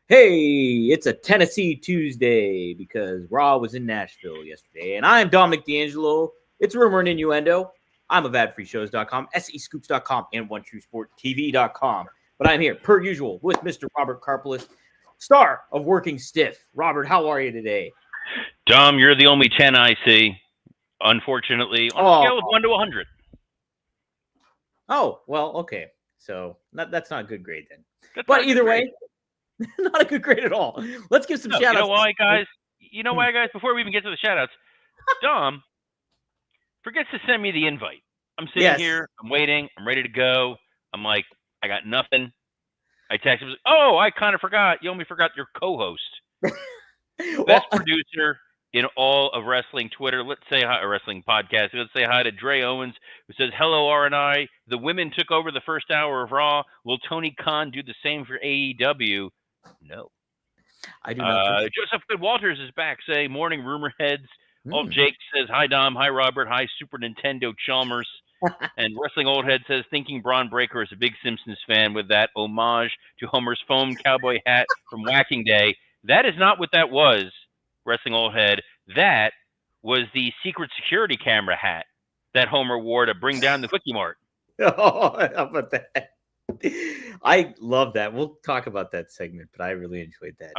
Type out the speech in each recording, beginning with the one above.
Hey, it's a Tennessee Tuesday because Raw was in Nashville yesterday, and I'm Dominic D'Angelo. It's Rumor and Innuendo. I'm of adfreeshows.com, SEScoops.com, and OneTrueSportTV.com. But I'm here, per usual, with Mr. Robert Karpelis, star of Working Stiff. Robert, how are you today? Dom, you're the only 10 I see, unfortunately, on a scale of 1 to 100. Oh, well, okay. So that's not a good grade then. That's But either way, not a good grade at all. Let's give some shout-outs. You know why, guys? Before we even get to the shout-outs, Dom forgets to send me the invite. I'm sitting here, I'm waiting, I'm ready to go. I'm like, I got nothing. I text him, oh, I kind of forgot. You only forgot your co-host. Best producer in all of wrestling Twitter. Let's say hi, a wrestling podcast. Let's say hi to Dre Owens, who says, hello, R&I. The women took over the first hour of Raw. Will Tony Khan do the same for AEW? No. I do not. Joseph Good Walters is back saying, morning, rumor heads. Alt Jake says, hi, Dom. Hi, Robert. Hi, Super Nintendo Chalmers. And Wrestling Old Head says, thinking Braun Breaker is a big Simpsons fan with that homage to Homer's foam cowboy hat from Whacking Day. That is not what that was, Wrestling Old Head. That was the secret security camera hat that Homer wore to bring down the Quickie Mart. Oh, how about that? I love that. We'll talk about that segment, but I really enjoyed that.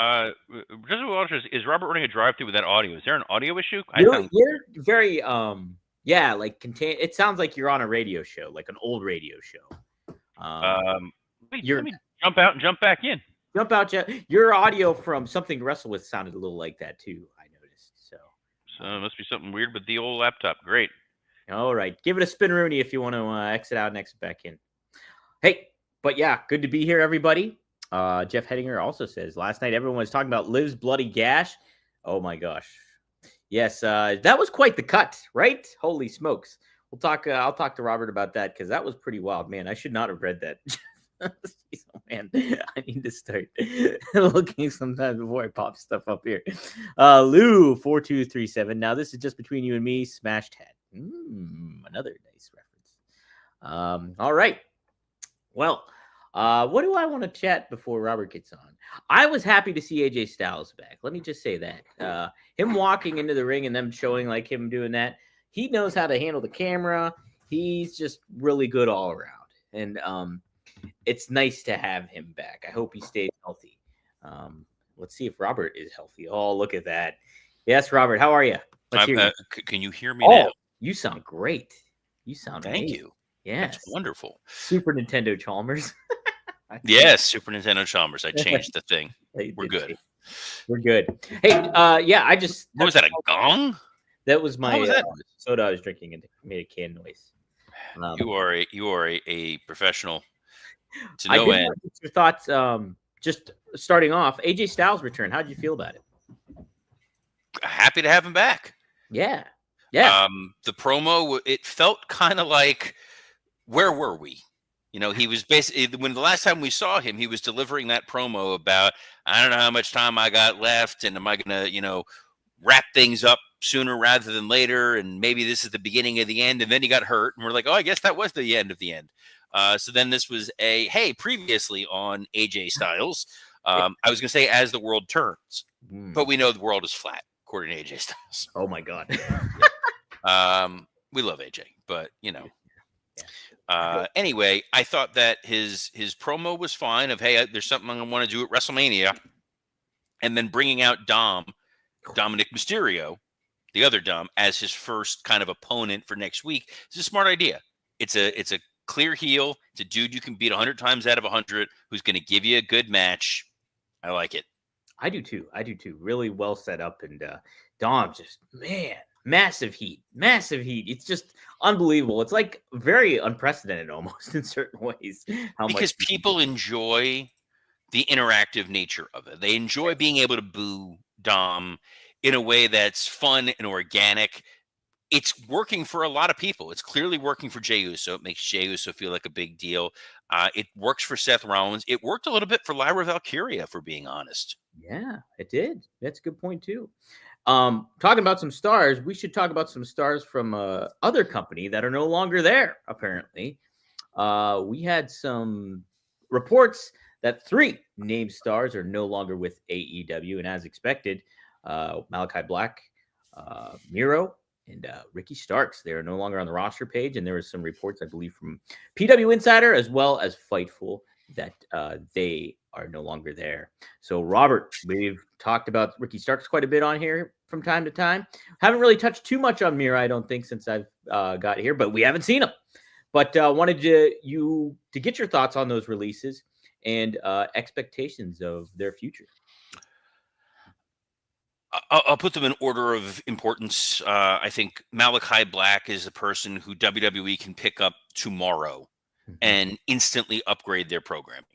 Joseph Walters, is Robert running a drive-through with that audio? Is there an audio issue? You're very it sounds like you're on a radio show, like an old radio show. Let me jump out and jump back in. Jump out, your audio from Something to Wrestle With sounded a little like that too. I noticed. So it must be something weird with the old laptop. Great. All right, give it a spin, Rooney, if you want to exit out and exit back in. Hey, but yeah, good to be here, everybody. Jeff Hedinger also says last night everyone was talking about Liv's bloody gash. Oh my gosh, yes, that was quite the cut, right? Holy smokes! We'll talk. I'll talk to Robert about that because that was pretty wild, man. I should not have read that. Oh, man, I need to start looking sometimes before I pop stuff up here. Lou 4237. Now this is just between you and me. Smashed head. Another nice reference. All right. Well, what do I want to chat before Robert gets on? I was happy to see AJ Styles back. Let me just say that. Him walking into the ring and them showing like him doing that. He knows how to handle the camera. He's just really good all around. And it's nice to have him back. I hope he stays healthy. Let's see if Robert is healthy. Oh, look at that. Yes, Robert, how are you? Can you hear me now? You sound great. You sound Thank you. Yes. That's wonderful. Super Nintendo Chalmers. Yes, Super Nintendo Chalmers. I changed the thing. We're good. We're good. Hey, I just... What was that, a gong? That was my soda I was drinking and made a can noise. You are a professional to no end. Your thoughts, just starting off, AJ Styles return. How did you feel about it? Happy to have him back. Yeah. The promo, it felt kind of like, where were we? You know, he was basically, when the last time we saw him, he was delivering that promo about, I don't know how much time I got left, and am I going to, wrap things up sooner rather than later, and maybe this is the beginning of the end, and then he got hurt, and we're like, oh, I guess that was the end of the end. So then this was previously on AJ Styles, I was going to say, as the world turns, but we know the world is flat, according to AJ Styles. Oh, my God. We love AJ, but, anyway, I thought that his promo was fine of, hey, there's something I want to do at WrestleMania, and then bringing out Dominic Mysterio, the other Dom, as his first kind of opponent for next week. It's a smart idea. It's a clear heel. It's a dude you can beat 100 times out of 100 who's going to give you a good match. I like it. I do too. Really well set up. And Dom just, man, massive heat. It's just unbelievable. It's like very unprecedented almost in certain ways. Because people enjoy the interactive nature of it. They enjoy being able to boo Dom in a way that's fun and organic. It's working for a lot of people. It's clearly working for Jey Uso. It makes Jey Uso feel like a big deal. It works for Seth Rollins. It worked a little bit for Lyra Valkyria, for being honest. Yeah, it did. That's a good point too. Talking about some stars, we should talk about some stars from other company that are no longer there, apparently. We had some reports that 3 named stars are no longer with AEW, and as expected, Malachi Black, Miro, and Ricky Starks, they are no longer on the roster page. And there was some reports, I believe, from PW Insider as well as Fightful that they are no longer there. So, Robert, we've talked about Ricky Starks quite a bit on here from time to time. Haven't really touched too much on Miro, I don't think, since I've got here, but we haven't seen him. But wanted you to get your thoughts on those releases and expectations of their future. I'll put them in order of importance. I think Malachi Black is the person who WWE can pick up tomorrow and instantly upgrade their programming.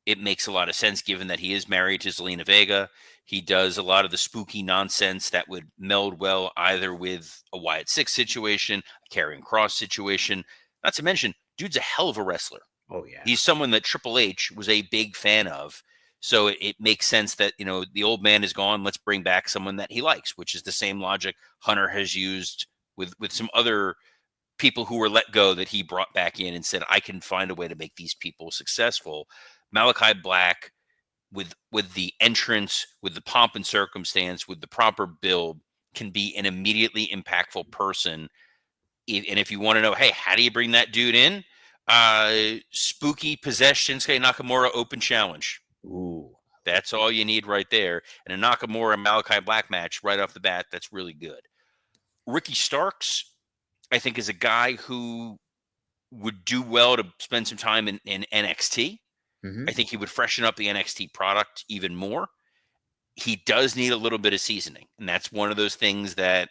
It makes a lot of sense given that he is married to Zelina Vega. He does a lot of the spooky nonsense that would meld well either with a Wyatt Six situation, a Karrion Kross situation. Not to mention, dude's a hell of a wrestler. Oh, yeah. He's someone that Triple H was a big fan of. So it makes sense that, the old man is gone. Let's bring back someone that he likes, which is the same logic Hunter has used with some other people who were let go that he brought back in and said, I can find a way to make these people successful. Malachi Black, with the entrance, with the pomp and circumstance, with the proper build, can be an immediately impactful person. And if you want to know, hey, how do you bring that dude in? Spooky possess Shinsuke Nakamura open challenge. Ooh. That's all you need right there. And a Nakamura Malachi Black match right off the bat, that's really good. Ricky Starks, I think, is a guy who would do well to spend some time in NXT. I think he would freshen up the NXT product even more. He does need a little bit of seasoning, and that's one of those things that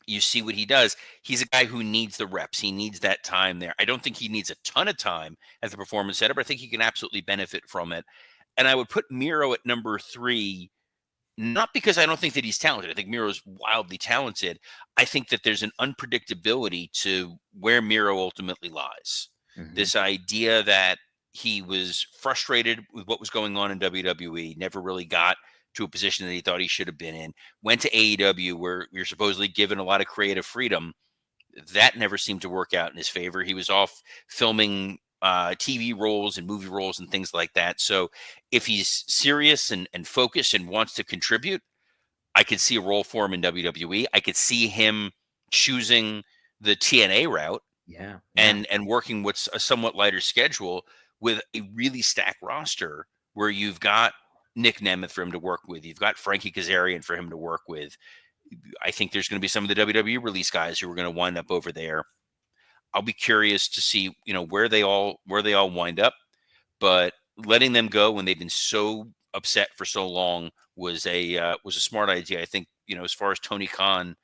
you see what he does. He's a guy who needs the reps. He needs that time there. I don't think he needs a ton of time at the Performance Center, but I think he can absolutely benefit from it. And I would put Miro at number 3, not because I don't think that he's talented. I think Miro's wildly talented. I think that there's an unpredictability to where Miro ultimately lies. This idea that he was frustrated with what was going on in WWE, never really got to a position that he thought he should have been in, went to AEW where you're supposedly given a lot of creative freedom. That never seemed to work out in his favor. He was off filming TV roles and movie roles and things like that. So if he's serious and focused and wants to contribute, I could see a role for him in WWE. I could see him choosing the TNA route and working what's a somewhat lighter schedule with a really stacked roster where you've got Nick Nemeth for him to work with. You've got Frankie Kazarian for him to work with. I think there's going to be some of the WWE release guys who are going to wind up over there. I'll be curious to see, where they all wind up, but letting them go when they've been so upset for so long was a smart idea. I think, as far as Tony Khan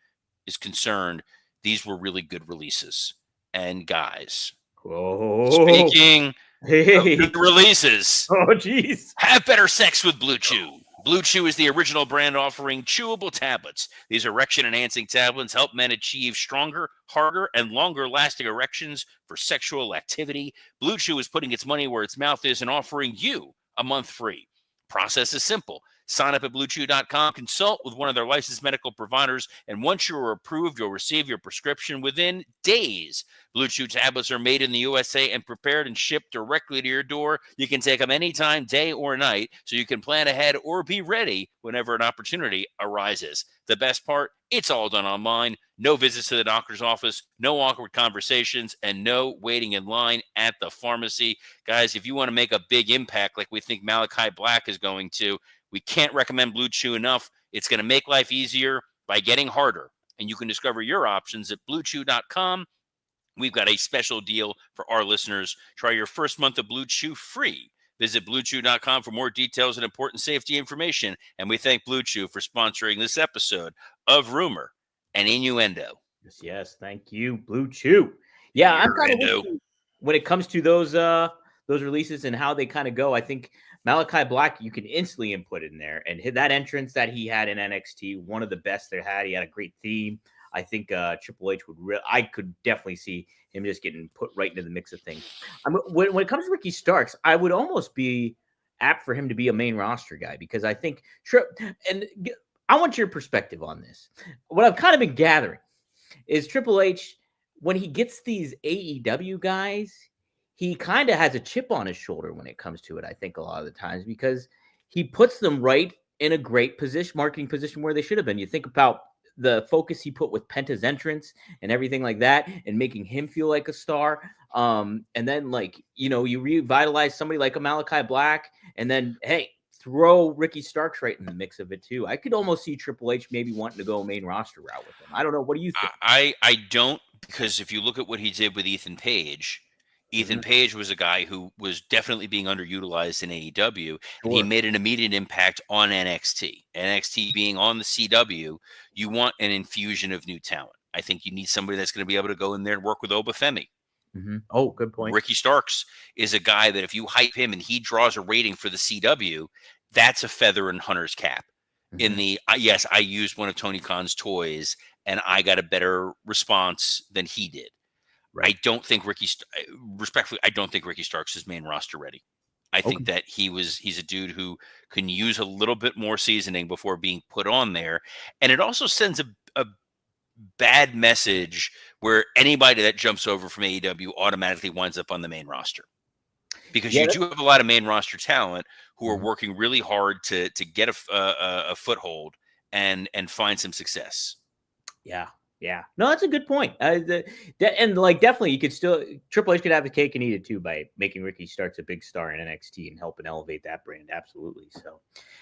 is concerned, these were really good releases. And guys, speaking of good releases, geez, have better sex with Blue Chew. Blue Chew is the original brand offering chewable tablets. These erection-enhancing tablets help men achieve stronger, harder, and longer-lasting erections for sexual activity. Blue Chew is putting its money where its mouth is and offering you a month free. Process is simple. Sign up at BlueChew.com, consult with one of their licensed medical providers, and once you are approved, you'll receive your prescription within days. Blue Chew tablets are made in the USA and prepared and shipped directly to your door. You can take them anytime, day or night, so you can plan ahead or be ready whenever an opportunity arises. The best part, it's all done online. No visits to the doctor's office, no awkward conversations, and no waiting in line at the pharmacy. Guys, if you want to make a big impact like we think Malachi Black is going to, we can't recommend Blue Chew enough. It's going to make life easier by getting harder. And you can discover your options at BlueChew.com. We've got a special deal for our listeners. Try your first month of Blue Chew free. Visit BlueChew.com for more details and important safety information. And we thank Blue Chew for sponsoring this episode of Rumor and Innuendo. Yes, thank you, Blue Chew. Yeah, I'm kind of when it comes to those releases and how they kind of go. I think Malachi Black, you can instantly input in there, and that entrance that he had in NXT, one of the best they had. He had a great theme. I think Triple H I could definitely see him just getting put right into the mix of things. When it comes to Ricky Starks, I would almost be apt for him to be a main roster guy because I think, and I want your perspective on this. What I've kind of been gathering is Triple H, when he gets these AEW guys, he kind of has a chip on his shoulder when it comes to it, I think, a lot of the times, because he puts them right in a great position, marketing position where they should have been. You think about the focus he put with Penta's entrance and everything like that, and making him feel like a star. And then, like, you revitalize somebody like a Malachi Black, and then, hey, throw Ricky Starks right in the mix of it too. I could almost see Triple H maybe wanting to go a main roster route with him. I don't know. What do you think? I don't, because if you look at what he did with Ethan Mhm. Page was a guy who was definitely being underutilized in AEW, and he Sure. made an immediate impact on NXT. NXT being on the CW, you want an infusion of new talent. I think you need somebody that's going to be able to go in there and work with Obafemi. Oh, good point. Ricky Starks is a guy that if you hype him and he draws a rating for the CW, that's a feather in Hunter's cap. In Mhm. the yes, I used one of Tony Khan's toys and I got a better response than he did. I Right. don't think respectfully, I don't think Ricky Starks is main roster ready. I Okay. think that he's a dude who can use a little bit more seasoning before being put on there. And it also sends a bad message where anybody that jumps over from AEW automatically winds up on the main roster, because Yeah. you do have a lot of main roster talent who are Mhm. working really hard to get a foothold and find some success. Yeah. Yeah. No, that's a good point. And like, definitely, you could still Triple H could have the cake and eat it too by making Ricky Starks a big star in NXT and helping elevate that brand. Absolutely. So,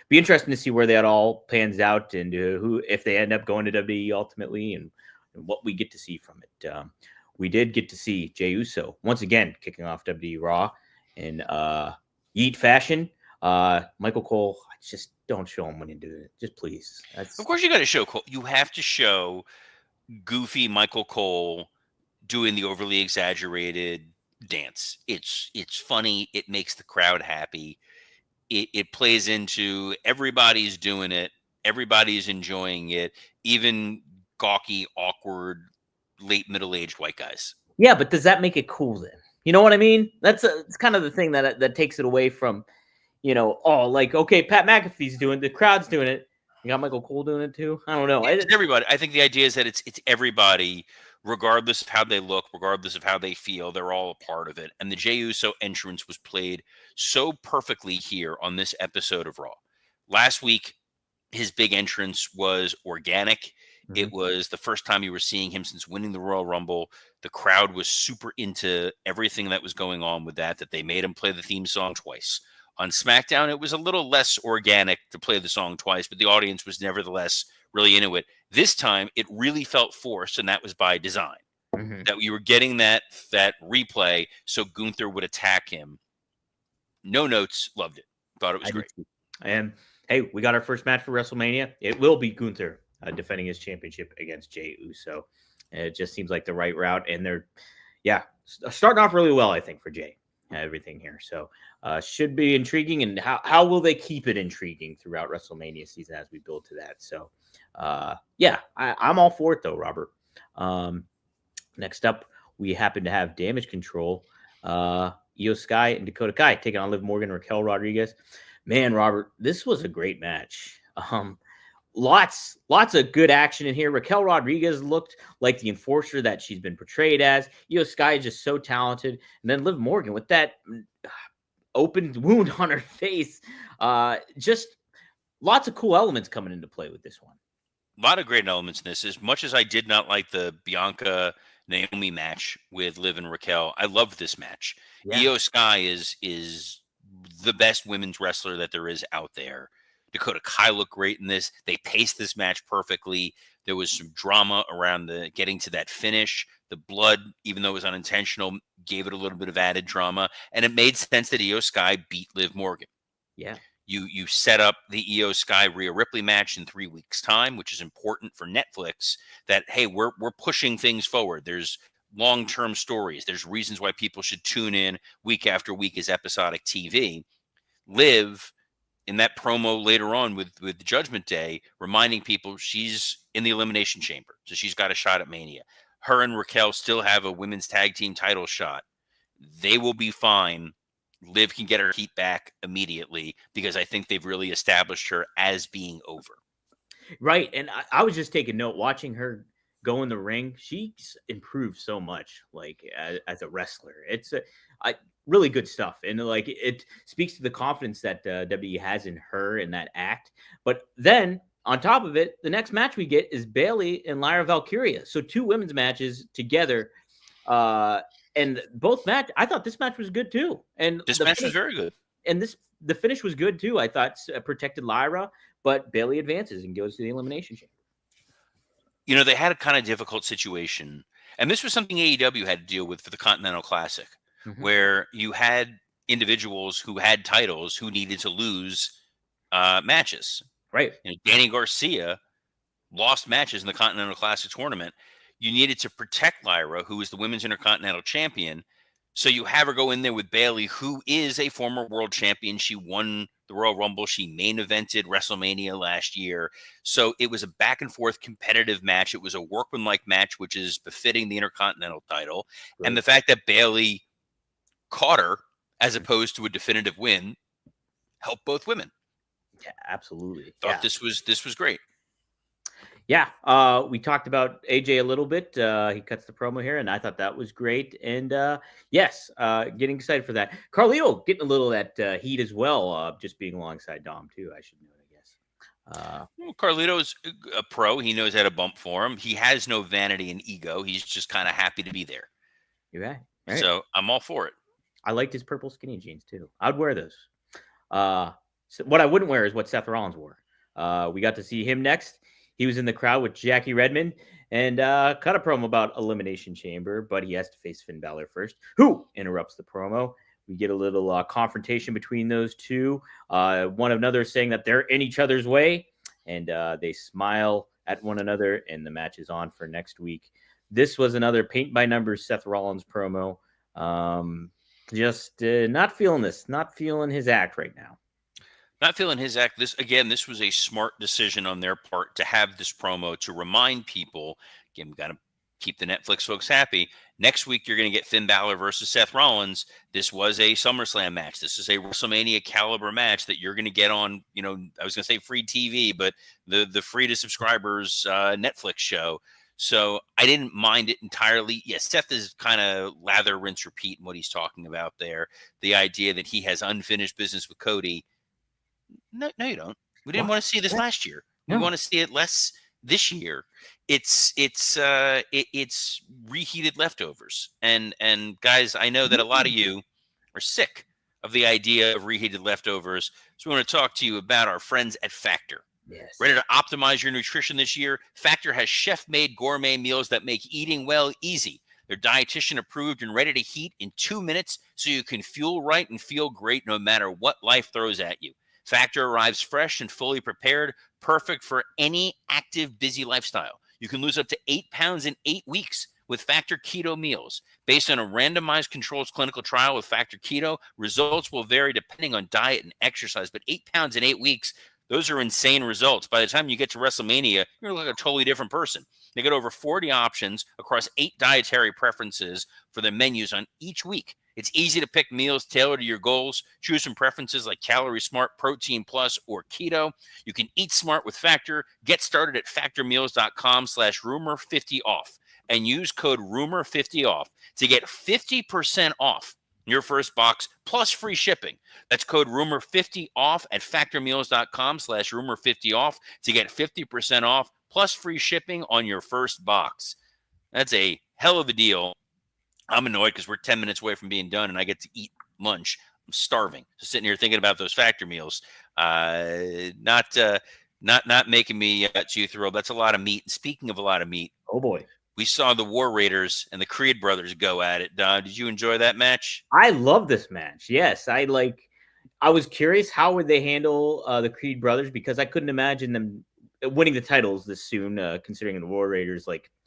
be interesting to see where that all pans out, and who, if they end up going to WWE ultimately, and what we get to see from it. We did get to see Jey Uso once again kicking off WWE Raw in Yeet fashion. Michael Cole, just don't show him when you do it. Just please. Of That's course, you got to show you have to show goofy Michael Cole doing the overly exaggerated dance. It's funny. It makes the crowd happy. It plays into everybody's doing it. Everybody's enjoying it. Even gawky, awkward, late middle aged white guys. Yeah, but does that make it cool then? You know what I mean? It's kind of the thing that takes it away from, oh, like, okay, Pat McAfee's doing, the crowd's doing it. You got Michael Cole doing it too. I don't know. Yeah, it's everybody. I think the idea is that it's everybody, regardless of how they look, regardless of how they feel, they're all a part of it. And the Jey Uso entrance was played so perfectly here on this episode of Raw. Last week, his big entrance was organic. Mhm. It was the first time you were seeing him since winning the Royal Rumble. The crowd was super into everything that was going on with that they made him play the theme song twice. On SmackDown, it was a little less organic to play the song twice, but the audience was nevertheless really into it. This time, it really felt forced, and that was by design. Mhm. That you were getting that replay, so Gunther would attack him. No notes, loved it. Thought it was I did great. too. And hey, we got our first match for WrestleMania. It will be Gunther defending his championship against Jey Uso. It just seems like the right route, and they're, yeah, starting off really well, I think, for Jey. Everything here, so should be intriguing. And how will they keep it intriguing throughout WrestleMania season as we build to that? So, yeah, I'm all for it though, Robert. Um, Next up, we happen to have Damage Control, Io Sky and Dakota Kai taking on Liv Morgan, Raquel Rodriguez. Man, Robert, this was a great match. Lots of good action in here. Raquel Rodriguez looked like the enforcer that she's been portrayed as. Io Sky is just so talented, and then Liv Morgan with that open wound on her face. Just lots of cool elements coming into play with this one. A lot of great elements in this. As much as I did not like the Bianca Naomi match with Liv and Raquel, I loved this match. Yeah. Io Sky is the best women's wrestler that there is out there. Dakota Kai looked great in this. They paced this match perfectly. There was some drama around the getting to that finish. The blood, even though it was unintentional, gave it a little bit of added drama, and it made sense that Io Sky beat Liv Morgan. Yeah. You set up the Io Sky Rhea Ripley match in 3 weeks' time, which is important for Netflix. That, hey, we're pushing things forward. There's long-term stories. There's reasons why people should tune in week after week as episodic TV. Liv in that promo later on with Judgment Day, reminding people she's in the Elimination Chamber, so she's got a shot at Mania. Her and Raquel still have a women's tag team title shot. They will be fine. Liv can get her heat back immediately because I think they've really established her as being over. Right. And I was just taking note watching her go in the ring, she's improved so much, like as a wrestler. It's I, really good stuff, and like it speaks to the confidence that WWE has in her in that act. But then on top of it, the next match we get is Bailey and Lyra Valkyria. So two women's matches together. Uh, and both match, I thought this match was good too. And This match was very good. and the finish was good too. I thought protected Lyra, but Bailey advances and goes to the elimination chamber. You know, they had a kind of difficult situation, and this was something AEW had to deal with for the Continental Classic, where you had individuals who had titles who needed to lose matches. Right. You know, Danny Garcia lost matches in the Continental Classic tournament. You needed to protect Lyra, who is the Women's Intercontinental Champion. So you have her go in there with Bailey, who is a former world champion. She won the Royal Rumble. She main evented WrestleMania last year. So it was a back and forth competitive match. It was a workmanlike match, which is befitting the Intercontinental title. Right. And the fact that Bailey caught her as opposed to a definitive win helped both women. Yeah, absolutely. Thought this was great. Yeah, we talked about AJ a little bit. He cuts the promo here, and I thought that was great. And yes, getting excited for that. Carlito getting a little of that heat as well, just being alongside Dom too. I should note, I guess. Well, Carlito's a pro. He knows how to bump for him. He has no vanity and ego. He's just kind of happy to be there. You're right. So I'm all for it. I liked his purple skinny jeans too. I'd wear those. So what I wouldn't wear is what Seth Rollins wore. We got to see him next. He was in the crowd with Jackie Redmond and cut a promo about Elimination Chamber, but he has to face Finn Balor first, who interrupts the promo. We get a little confrontation between those two. One another saying that they're in each other's way, and they smile at one another, and the match is on for next week. This was another paint-by-numbers Seth Rollins promo. Just not feeling this, not feeling his act right now. Not feeling his act. This was a smart decision on their part to have this promo to remind people. Again, we got to keep the Netflix folks happy. Next week, you're going to get Finn Balor versus Seth Rollins. This was a SummerSlam match. This is a WrestleMania caliber match that you're going to get on, I was going to say free TV, but the free to subscribers Netflix show. So I didn't mind it entirely. Yes, Seth is kind of lather, rinse, repeat in what he's talking about there. The idea that he has unfinished business with Cody. No, you don't. We didn't want to see this last year. We want to see it less this year. It's reheated leftovers. And guys, I know that a lot of you are sick of the idea of reheated leftovers. So we want to talk to you about our friends at Factor. Yes. Ready to optimize your nutrition this year? Factor has chef-made gourmet meals that make eating well easy. They're dietitian approved and ready to heat in 2 minutes so you can fuel right and feel great no matter what life throws at you. Factor arrives fresh and fully prepared, perfect for any active, busy lifestyle. You can lose up to 8 pounds in 8 weeks with Factor Keto meals. Based on a randomized controlled clinical trial with Factor Keto, results will vary depending on diet and exercise, but 8 pounds in 8 weeks, those are insane results. By the time you get to WrestleMania, you're like a totally different person. They got over 40 options across 8 dietary preferences for their menus on each week. It's easy to pick meals tailored to your goals. Choose from preferences like Calorie Smart, Protein Plus, or Keto. You can eat smart with Factor. Get started at factormeals.com/rumor50off and use code rumor50off to get 50% off your first box plus free shipping. That's code rumor50off at factormeals.com/rumor50off to get 50% off plus free shipping on your first box. That's a hell of a deal. I'm annoyed because we're 10 minutes away from being done and I get to eat lunch. I'm starving. Just sitting here thinking about those Factor meals. Not making me too thrilled. That's a lot of meat. And speaking of a lot of meat, oh boy, we saw the War Raiders and the Creed brothers go at it. Don, did you enjoy that match? I love this match. Yes, I was curious how would they handle the Creed brothers because I couldn't imagine them winning the titles this soon, considering the War Raiders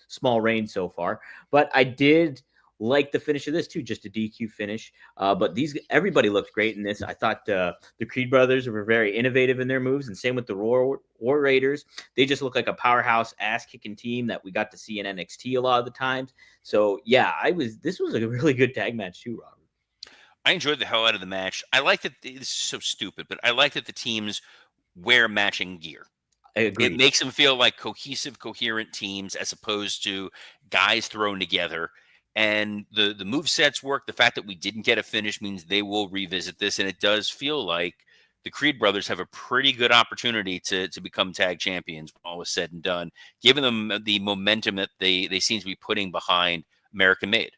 small reign so far. But I did like the finish of this too, just a DQ finish. But everybody looked great in this. I thought the Creed brothers were very innovative in their moves, and same with the War Raiders. They just look like a powerhouse ass-kicking team that we got to see in NXT a lot of the times. So yeah, this was a really good tag match too, Robert. I enjoyed the hell out of the match. I like that this is so stupid, but I like that the teams wear matching gear. I It agree. makes them feel like cohesive, coherent teams as opposed to guys thrown together. And the move sets work. The fact that we didn't get a finish means they will revisit this, and it does feel like the Creed brothers have a pretty good opportunity to become tag champions when all is said and done, given them the momentum that they seem to be putting behind American Made.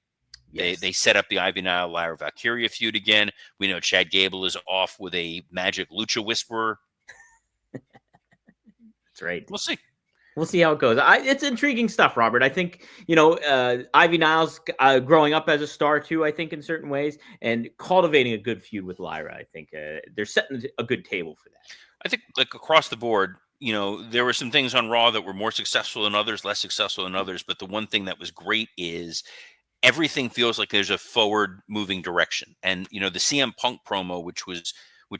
Yes, They set up the Ivy Nile Lyra Valkyria feud again. We know Chad Gable is off with a magic lucha whisperer. that's right. We'll see. We'll see how it goes. It's intriguing stuff, Robert. I think, Ivy Niles growing up as a star too, I think in certain ways, and cultivating a good feud with Lyra. I think they're setting a good table for that. I think like across the board, there were some things on Raw that were more successful than others, less successful than others. But the one thing that was great is everything feels like there's a forward moving direction. And, the CM Punk promo, which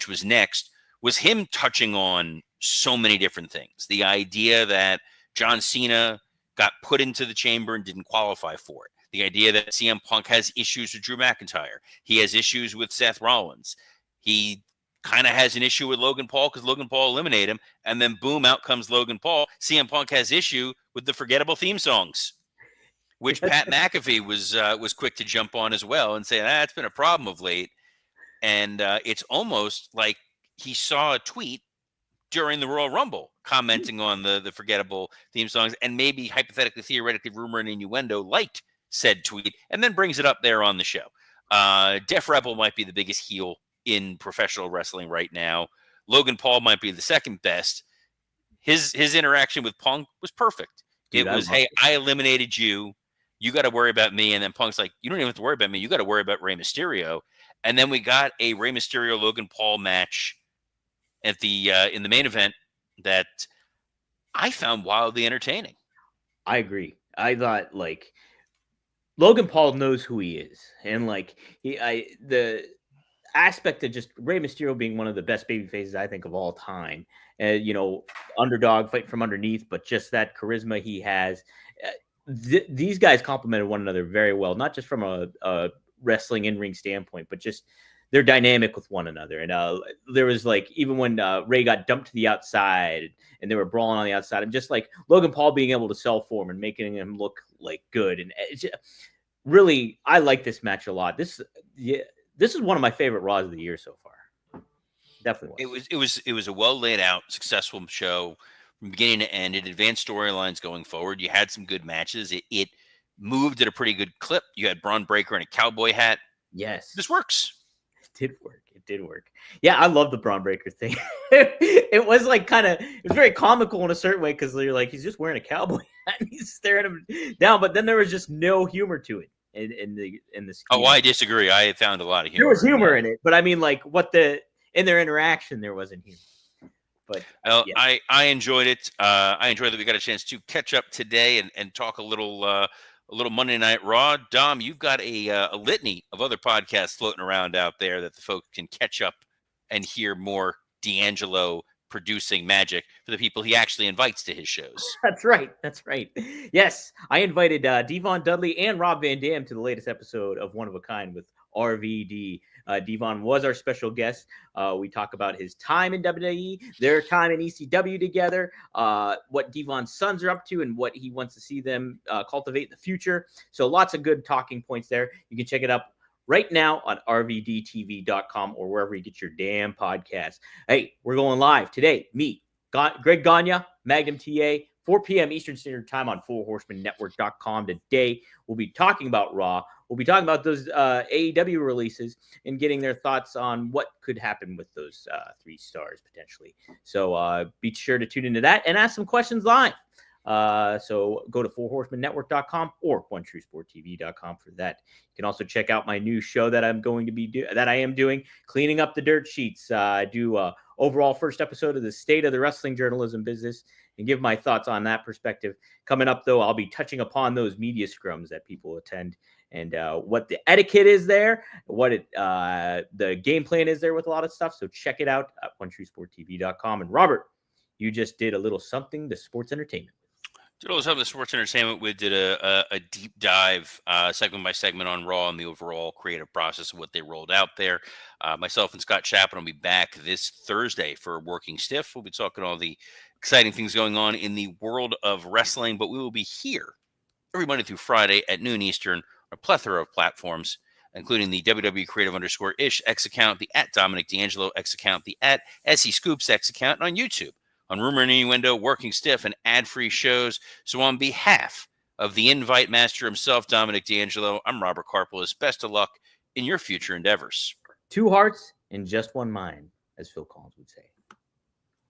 was next, was him touching on so many different things. The idea that John Cena got put into the chamber and didn't qualify for it. The idea that CM Punk has issues with Drew McIntyre. He has issues with Seth Rollins. He kind of has an issue with Logan Paul because Logan Paul eliminated him. And then boom, out comes Logan Paul. CM Punk has issue with the forgettable theme songs, which Pat McAfee was quick to jump on as well and say, it's been a problem of late. And it's almost like he saw a tweet during the Royal Rumble commenting on the forgettable theme songs and maybe hypothetically, theoretically, rumor and innuendo liked said tweet and then brings it up there on the show. Def Rebel might be the biggest heel in professional wrestling right now. Logan Paul might be the second best. His interaction with Punk was perfect. Dude, it was, hey, I eliminated you. You got to worry about me. And then Punk's like, you don't even have to worry about me. You got to worry about Rey Mysterio. And then we got a Rey Mysterio Logan Paul match at the in the main event that I found wildly entertaining. I agree. I thought like Logan Paul knows who he is, and like the aspect of just Rey Mysterio being one of the best baby faces I think of all time. Underdog fighting from underneath, but just that charisma he has. These guys complemented one another very well, not just from a wrestling in-ring standpoint, but just they're dynamic with one another. And there was like, even when Ray got dumped to the outside and they were brawling on the outside, and just like Logan Paul being able to sell for him and making him look like good. And really, I like this match a lot. This is one of my favorite Raws of the year so far. Definitely was. It was a well laid out, successful show from beginning to end. It advanced storylines going forward. You had some good matches. It moved at a pretty good clip. You had Braun Breaker in a cowboy hat. Yes. This works. It did work. Yeah, I love the Braun Breaker thing. It was like it was very comical in a certain way because you're like, he's just wearing a cowboy hat and he's staring him down. But then there was just no humor to it in the Oh, I disagree. I found a lot of humor. There was humor in it, but I mean, like in their interaction, there wasn't humor. But yeah. I enjoyed it. I enjoyed that we got a chance to catch up today and talk a little Monday Night Raw. Dom, you've got a litany of other podcasts floating around out there that the folks can catch up and hear more D'Angelo producing magic for the people he actually invites to his shows. That's right. Yes, I invited Devon Dudley and Rob Van Dam to the latest episode of One of a Kind with RVD. Devon was our special guest. We talk about his time in WWE, their time in ECW together, what Devon's sons are up to, and what he wants to see them cultivate in the future. So lots of good talking points there. You can check it up right now on rvdtv.com or wherever you get your damn podcasts. Hey, we're going live today. Me, Greg Gagne, Magnum TA, 4 p.m. Eastern Standard Time on 4horsemanetwork.com. Today, we'll be talking about Raw. We'll be talking about those AEW releases and getting their thoughts on what could happen with those 3 stars potentially. So be sure to tune into that and ask some questions live. So go to 4horsemanetwork.com or OneTrueSportTV.com for that. You can also check out my new show that I'm going to be doing, Cleaning Up the Dirt Sheets. I do overall first episode of the state of the wrestling journalism business and give my thoughts on that perspective. Coming up, though, I'll be touching upon those media scrums that people attend and what the etiquette is there, what the game plan is there with a lot of stuff. So check it out at OneTrueSportTV.com. And Robert, you just did a little something to sports entertainment. Did a little something to sports entertainment. We did a deep dive segment by segment on Raw and the overall creative process of what they rolled out there. Myself and Scott Chapman will be back this Thursday for Working Stiff. We'll be talking all the exciting things going on in the world of wrestling, but we will be here every Monday through Friday at noon Eastern on a plethora of platforms, including the WWE Creative_ish X account, the at Dominic D'Angelo X account, the at SE Scoops X account, and on YouTube, on Rumor and Innuendo, Working Stiff, and ad-free shows. So on behalf of the Invite Master himself, Dominic D'Angelo, I'm Robert Karpolis. Best of luck in your future endeavors. 2 hearts and just one mind, as Phil Collins would say.